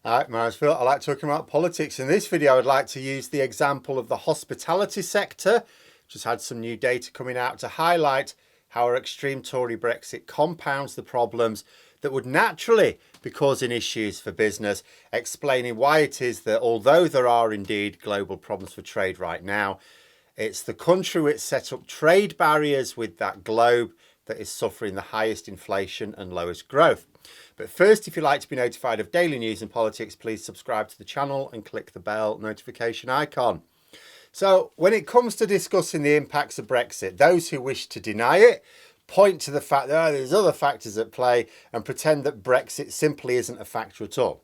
Hi, my name's Phil. I like talking about politics. In this video, I'd like to use the example of the hospitality sector, which has had some new data coming out to highlight how our extreme Tory Brexit compounds the problems that would naturally be causing issues for business, explaining why it is that although there are indeed global problems for trade right now, it's the country which set up trade barriers with that globe that is suffering the highest inflation and lowest growth. But first, if you'd like to be notified of daily news and politics, please subscribe to the channel and click the bell notification icon. So when it comes to discussing the impacts of Brexit, those who wish to deny it point to the fact that there's other factors at play and pretend that Brexit simply isn't a factor at all.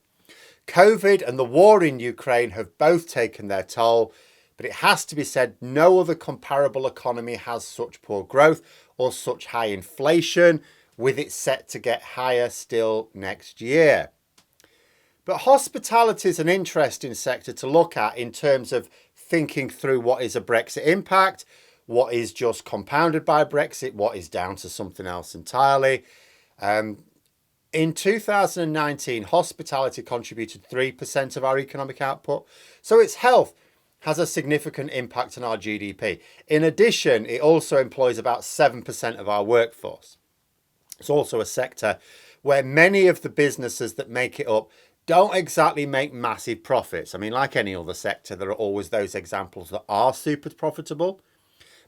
COVID and the war in Ukraine have both taken their toll, but it has to be said no other comparable economy has such poor growth or such high inflation, with it set to get higher still next year. But hospitality is an interesting sector to look at in terms of thinking through what is a Brexit impact, what is just compounded by Brexit, what is down to something else entirely. In 2019, hospitality contributed 3% of our economic output, so its health has a significant impact on our GDP. In addition, it also employs about 7% of our workforce. It's also a sector where many of the businesses that make it up don't exactly make massive profits. I mean, like any other sector, there are always those examples that are super profitable,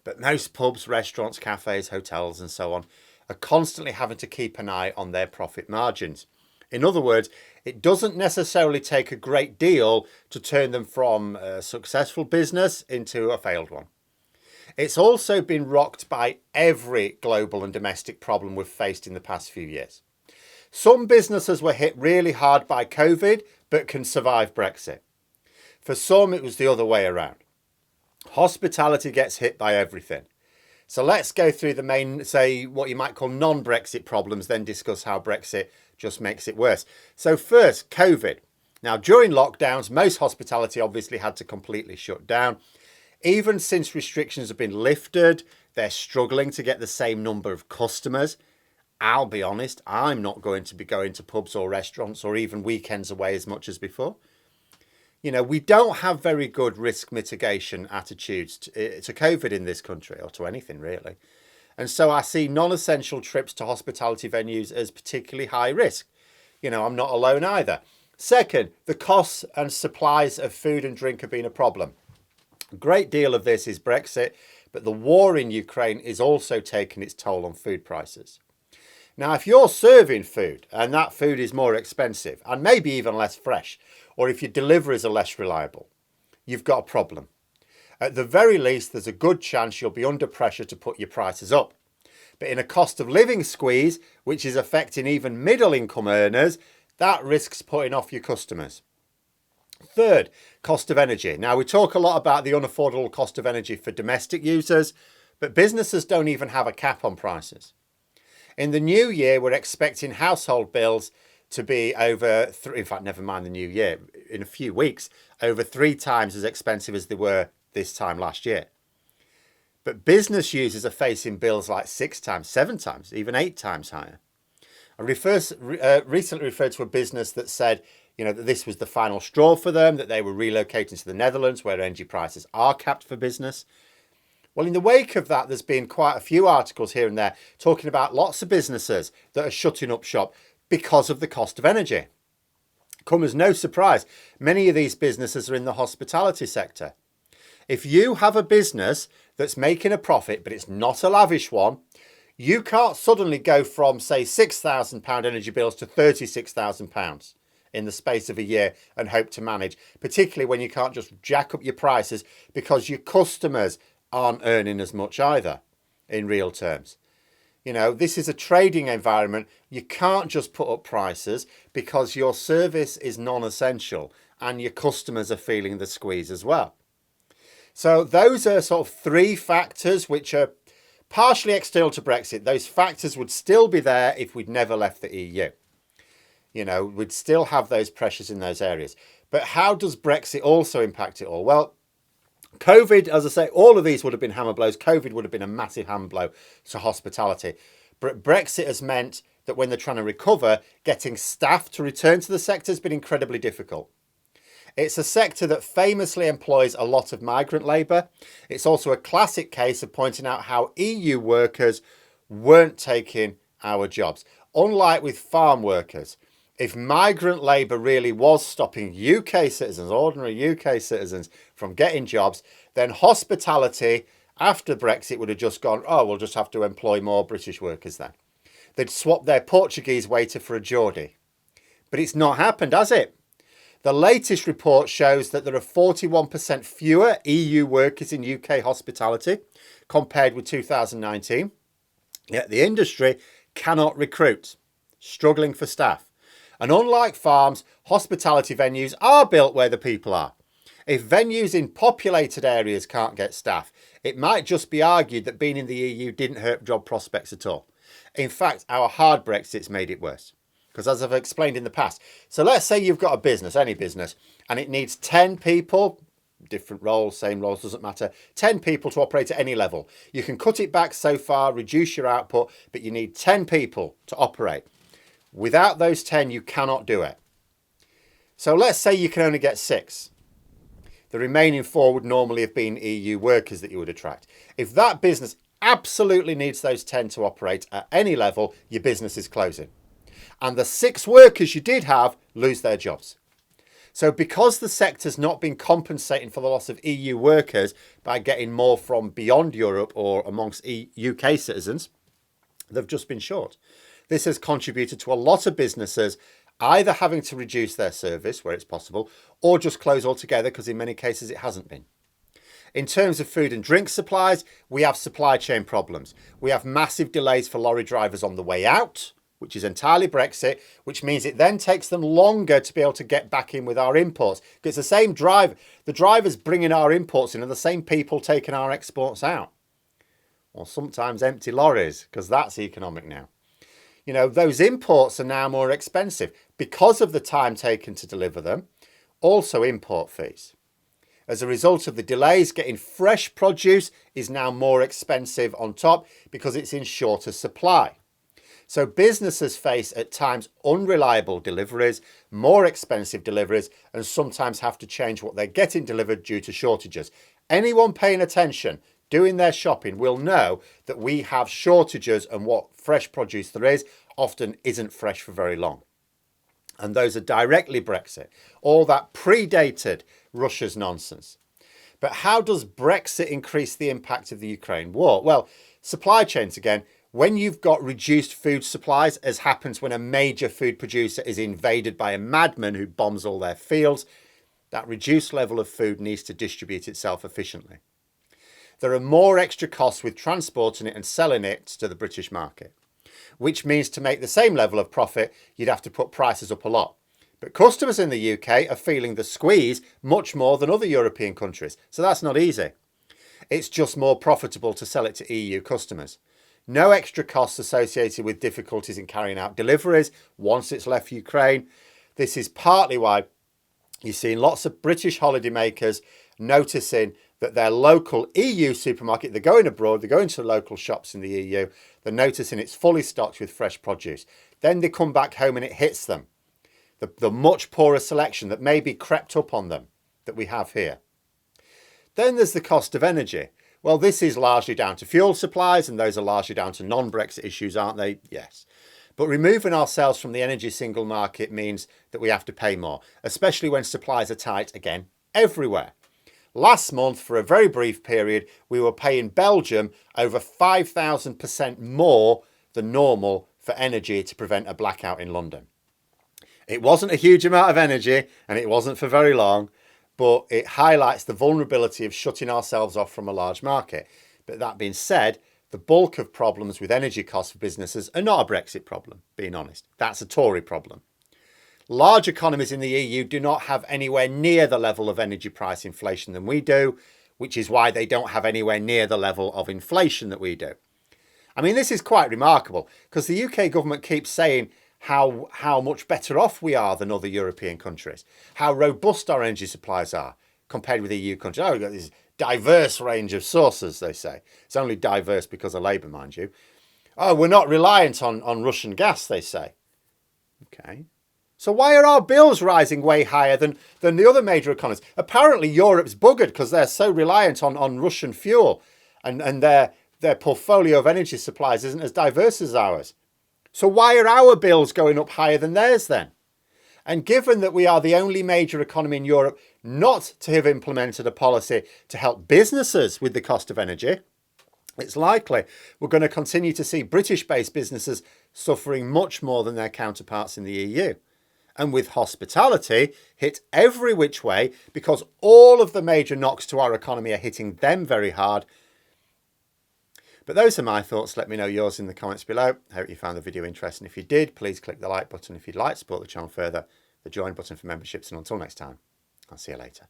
but most pubs, restaurants, cafes, hotels, and so on are constantly having to keep an eye on their profit margins. In other words, it doesn't necessarily take a great deal to turn them from a successful business into a failed one. It's also been rocked by every global and domestic problem we've faced in the past few years. Some businesses were hit really hard by COVID, but can survive Brexit. For some, it was the other way around. Hospitality gets hit by everything. So let's go through the main, say, what you might call non-Brexit problems, then discuss how Brexit just makes it worse. So first, COVID. Now, during lockdowns, most hospitality obviously had to completely shut down. Even since restrictions have been lifted, they're struggling to get the same number of customers. I'll be honest, I'm not going to be going to pubs or restaurants or even weekends away as much as before. You know, we don't have very good risk mitigation attitudes to COVID in this country, or to anything really. And so I see non-essential trips to hospitality venues as particularly high risk. You know, I'm not alone either. Second, the costs and supplies of food and drink have been a problem. A great deal of this is Brexit, but the war in Ukraine is also taking its toll on food prices. Now, if you're serving food and that food is more expensive and maybe even less fresh, or if your deliveries are less reliable, you've got a problem. At the very least, there's a good chance you'll be under pressure to put your prices up. But in a cost of living squeeze, which is affecting even middle income earners, that risks putting off your customers. Third, cost of energy. Now, we talk a lot about the unaffordable cost of energy for domestic users, but businesses don't even have a cap on prices. In the new year, we're expecting household bills to be never mind the new year, in a few weeks, over 3 times as expensive as they were this time last year. But business users are facing bills like 6 times, 7 times, even 8 times higher. I recently referred to a business that said, that this was the final straw for them, that they were relocating to the Netherlands where energy prices are capped for business. Well, in the wake of that, there's been quite a few articles here and there talking about lots of businesses that are shutting up shop because of the cost of energy. Come as no surprise, many of these businesses are in the hospitality sector. If you have a business that's making a profit, but it's not a lavish one, you can't suddenly go from, say, £6,000 energy bills to £36,000 in the space of a year and hope to manage, particularly when you can't just jack up your prices because your customers aren't earning as much either in real terms. This is a trading environment. You can't just put up prices because your service is non-essential and your customers are feeling the squeeze as well. So those are sort of 3 factors which are partially external to Brexit. Those factors would still be there if we'd never left the EU. We'd still have those pressures in those areas. But how does Brexit also impact it all? Well, COVID, as I say, all of these would have been hammer blows. COVID would have been a massive hammer blow to hospitality. But Brexit has meant that when they're trying to recover, getting staff to return to the sector has been incredibly difficult. It's a sector that famously employs a lot of migrant labour. It's also a classic case of pointing out how EU workers weren't taking our jobs. Unlike with farm workers, if migrant labour really was stopping UK citizens, ordinary UK citizens, from getting jobs, then hospitality after Brexit would have just gone, oh, we'll just have to employ more British workers then. They'd swap their Portuguese waiter for a Geordie. But it's not happened, has it? The latest report shows that there are 41% fewer EU workers in UK hospitality compared with 2019. Yet the industry cannot recruit, struggling for staff. And unlike farms, hospitality venues are built where the people are. If venues in populated areas can't get staff, it might just be argued that being in the EU didn't hurt job prospects at all. In fact, our hard Brexit's made it worse. Because as I've explained in the past, so let's say you've got a business, any business, and it needs 10 people, different roles, same roles, doesn't matter, 10 people to operate at any level. You can cut it back so far, reduce your output, but you need 10 people to operate. Without those 10, you cannot do it. So let's say you can only get 6. The remaining 4 would normally have been EU workers that you would attract. If that business absolutely needs those 10 to operate at any level, your business is closing. And the 6 workers you did have lose their jobs. So because the sector's not been compensating for the loss of EU workers by getting more from beyond Europe or amongst UK citizens, they've just been short. This has contributed to a lot of businesses either having to reduce their service where it's possible or just close altogether, because in many cases it hasn't been. In terms of food and drink supplies, we have supply chain problems. We have massive delays for lorry drivers on the way out, which is entirely Brexit, which means it then takes them longer to be able to get back in with our imports. Because it's the same driver, the drivers bringing our imports in are the same people taking our exports out. Or sometimes empty lorries, because that's economic now. You know, those imports are now more expensive because of the time taken to deliver them, also import fees. As a result of the delays, getting fresh produce is now more expensive on top because it's in shorter supply. So businesses face at times unreliable deliveries, more expensive deliveries, and sometimes have to change what they're getting delivered due to shortages. Anyone paying attention, doing their shopping, will know that we have shortages, and what fresh produce there is often isn't fresh for very long. And those are directly Brexit. All that predated Russia's nonsense. But how does Brexit increase the impact of the Ukraine war? Well, supply chains again. When you've got reduced food supplies, as happens when a major food producer is invaded by a madman who bombs all their fields, that reduced level of food needs to distribute itself efficiently. There are more extra costs with transporting it and selling it to the British market, which means to make the same level of profit, you'd have to put prices up a lot. But customers in the UK are feeling the squeeze much more than other European countries, so that's not easy. It's just more profitable to sell it to EU customers. No extra costs associated with difficulties in carrying out deliveries once it's left Ukraine. This is partly why you're seeing lots of British holidaymakers noticing that their local EU supermarket, they're going abroad, they're going to local shops in the EU, they're noticing it's fully stocked with fresh produce. Then they come back home and it hits them. The much poorer selection that maybe crept up on them that we have here. Then there's the cost of energy. Well, this is largely down to fuel supplies, and those are largely down to non-Brexit issues, aren't they? Yes. But removing ourselves from the energy single market means that we have to pay more, especially when supplies are tight again everywhere. Last month, for a very brief period, we were paying Belgium over 5,000% more than normal for energy to prevent a blackout in London. It wasn't a huge amount of energy, and it wasn't for very long, but it highlights the vulnerability of shutting ourselves off from a large market. But that being said, the bulk of problems with energy costs for businesses are not a Brexit problem, being honest. That's a Tory problem. Large economies in the EU do not have anywhere near the level of energy price inflation than we do, which is why they don't have anywhere near the level of inflation that we do. I mean, this is quite remarkable because the UK government keeps saying how much better off we are than other European countries, how robust our energy supplies are compared with EU countries. Oh, we've got this diverse range of sources, they say. It's only diverse because of Labour, mind you. Oh, we're not reliant on Russian gas, they say. Okay. So why are our bills rising way higher than the other major economies? Apparently Europe's buggered because they're so reliant on Russian fuel, and their portfolio of energy supplies isn't as diverse as ours. So why are our bills going up higher than theirs then? And given that we are the only major economy in Europe not to have implemented a policy to help businesses with the cost of energy, it's likely we're going to continue to see British-based businesses suffering much more than their counterparts in the EU. And with hospitality hit every which way because all of the major knocks to our economy are hitting them very hard. But those are my thoughts. Let me know yours in the comments below. I hope you found the video interesting. If you did, please click the like button. If you'd like to support the channel further, the join button for memberships. And until next time, I'll see you later.